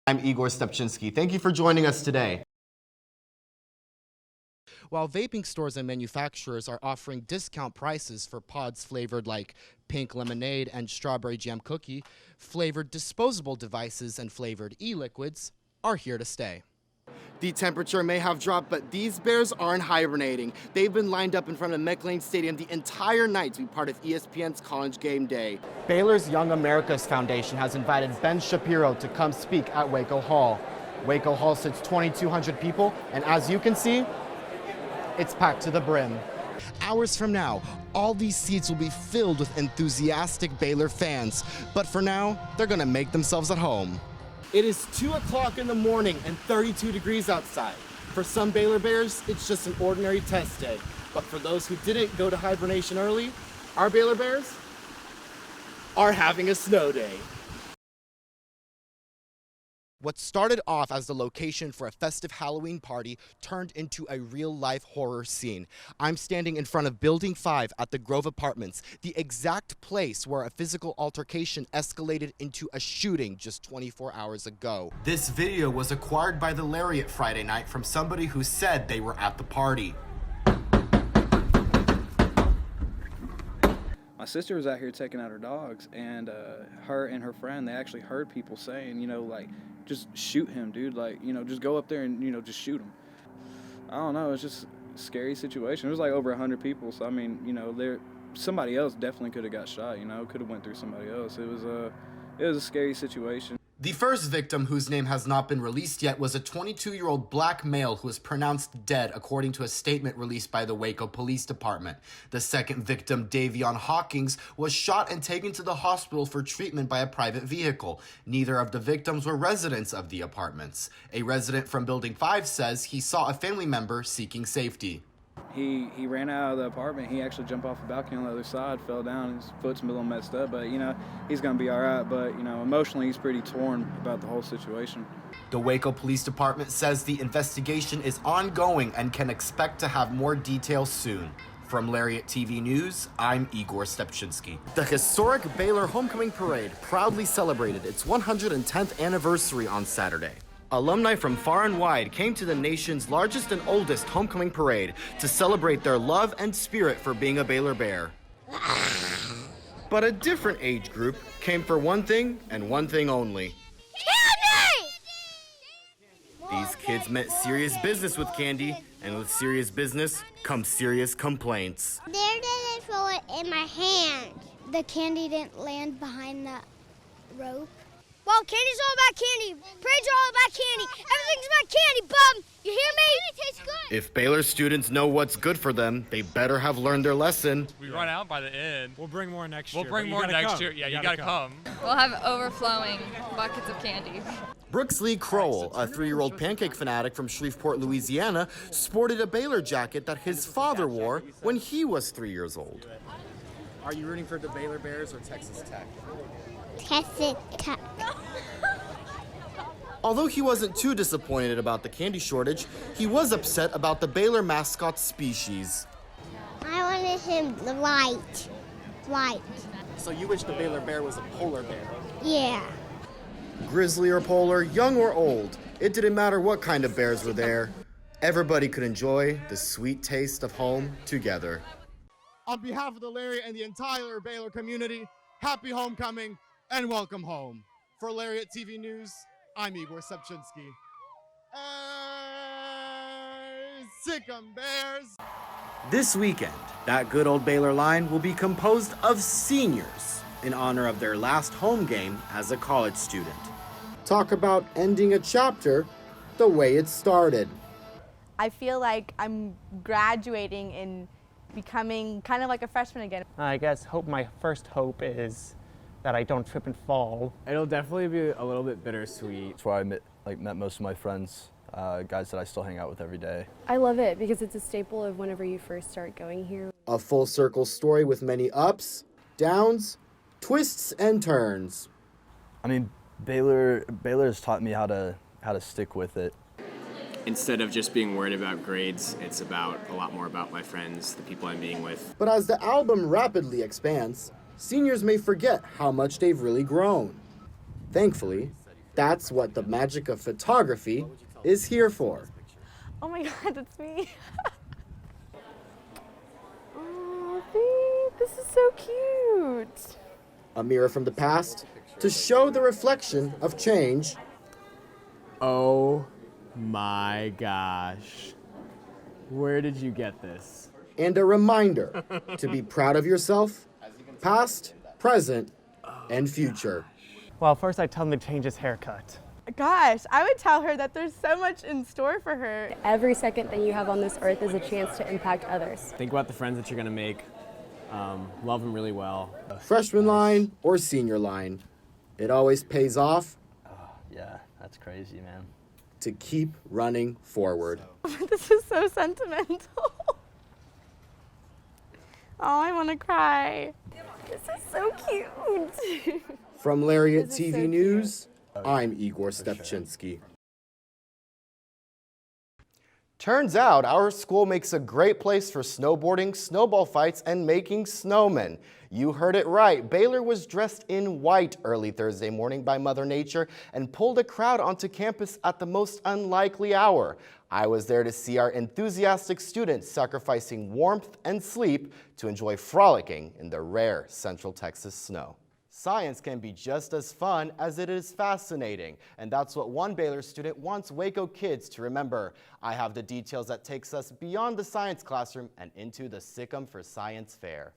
I'm Igor Stepczynski. Thank you for joining us today. While vaping stores and manufacturers are offering discount prices for pods flavored like pink lemonade and strawberry jam cookie, flavored disposable devices and flavored e-liquids are here to stay. The temperature may have dropped, but these bears aren't hibernating. They've been lined up in front of McLean Stadium the entire night to be part of ESPN's College Game Day. Baylor's Young Americas Foundation has invited Ben Shapiro to come speak at Waco Hall. Waco Hall sits 2,200 people, and as you can see, it's packed to the brim. Hours from now, all these seats will be filled with enthusiastic Baylor fans, but for now, they're gonna make themselves at home. It is 2 o'clock in the morning and 32 degrees outside. For some Baylor Bears, it's just an ordinary test day. But for those who didn't go to hibernation early, our Baylor Bears are having a snow day. What started off as the location for a festive Halloween party turned into a real-life horror scene. I'm standing in front of Building 5 at the Grove Apartments, the exact place where a physical altercation escalated into a shooting just 24 hours ago. This video was acquired by the Lariat Friday night from somebody who said they were at the party. My sister was out here taking out her dogs, and her and her friend, they actually heard people saying, like, just shoot him, dude. Like, just go up there and, just shoot him. I don't know. It's just a scary situation. It was like over 100 people. So, I mean, somebody else definitely could have got shot, could have went through somebody else. It was a scary situation. The first victim, whose name has not been released yet, was a 22-year-old black male who was pronounced dead, according to a statement released by the Waco Police Department. The second victim, Davion Hawkins, was shot and taken to the hospital for treatment by a private vehicle. Neither of the victims were residents of the apartments. A resident from Building 5 says he saw a family member seeking safety. He ran out of the apartment. He actually jumped off the balcony on the other side, fell down. His foot's a little messed up, but, he's going to be all right. But, emotionally, he's pretty torn about the whole situation. The Waco Police Department says the investigation is ongoing and can expect to have more details soon. From Lariat TV News, I'm Igor Stepczynski. The historic Baylor Homecoming Parade proudly celebrated its 110th anniversary on Saturday. Alumni from far and wide came to the nation's largest and oldest homecoming parade to celebrate their love and spirit for being a Baylor Bear. But a different age group came for one thing and one thing only. Candy! These kids meant serious business with candy, and with serious business comes serious complaints. They didn't throw it in my hand. The candy didn't land behind the rope. Well, candy's all about candy. Parade's all about candy. Everything's about candy, bub. You hear me? Candy tastes good. If Baylor students know what's good for them, they better have learned their lesson. We run out by the end. We'll bring more next year. We'll bring more next year. Yeah, you gotta come. We'll have overflowing buckets of candy. Brooks Lee Crowell, a 3-year-old pancake fanatic from Shreveport, Louisiana, sported a Baylor jacket that his father wore when he was 3 years old. Are you rooting for the Baylor Bears or Texas Tech? Texas Tech. Although he wasn't too disappointed about the candy shortage, he was upset about the Baylor mascot's species. I wanted him white. White. So you wish the Baylor Bear was a polar bear? Yeah. Grizzly or polar, young or old, it didn't matter what kind of bears were there. Everybody could enjoy the sweet taste of home together. On behalf of the Lariat and the entire Baylor community, happy homecoming and welcome home. For Lariat TV News, I'm Igor Stepczynski. Sick 'em Bears! This weekend, that good old Baylor line will be composed of seniors in honor of their last home game as a college student. Talk about ending a chapter the way it started. I feel like I'm graduating and becoming kind of like a freshman again. I guess my first hope is that I don't trip and fall. It'll definitely be a little bit bittersweet. It's where I met most of my friends, guys that I still hang out with every day. I love it because it's a staple of whenever you first start going here. A full circle story with many ups, downs, twists, and turns. I mean, Baylor has taught me how to stick with it. Instead of just being worried about grades, it's a lot more about my friends, the people I'm being with. But as the album rapidly expands, seniors may forget how much they've really grown. Thankfully, That's what the magic of photography is here for. Oh my God, that's me. Oh, babe, this is so cute. A mirror from the past to show the reflection of change. Oh my gosh. Where did you get this? And a reminder to be proud of yourself, past, present, and future. Well, first I tell him to change his haircut. Gosh, I would tell her that there's so much in store for her. Every second that you have on this earth is a chance to impact others. Think about the friends that you're gonna make. Love them really well. Freshman line or senior line, it always pays off Yeah, that's crazy, man. to keep running forward. This is so sentimental. Oh, I want to cry. This is so cute. From Lariat This is TV so cute. News, I'm Igor Stepczynski. Turns out our school makes a great place for snowboarding, snowball fights, and making snowmen. You heard it right. Baylor was dressed in white early Thursday morning by Mother Nature and pulled a crowd onto campus at the most unlikely hour. I was there to see our enthusiastic students sacrificing warmth and sleep to enjoy frolicking in the rare Central Texas snow. Science can be just as fun as it is fascinating, and that's what one Baylor student wants Waco kids to remember. I have the details that takes us beyond the science classroom and into the Sick'em for Science Fair.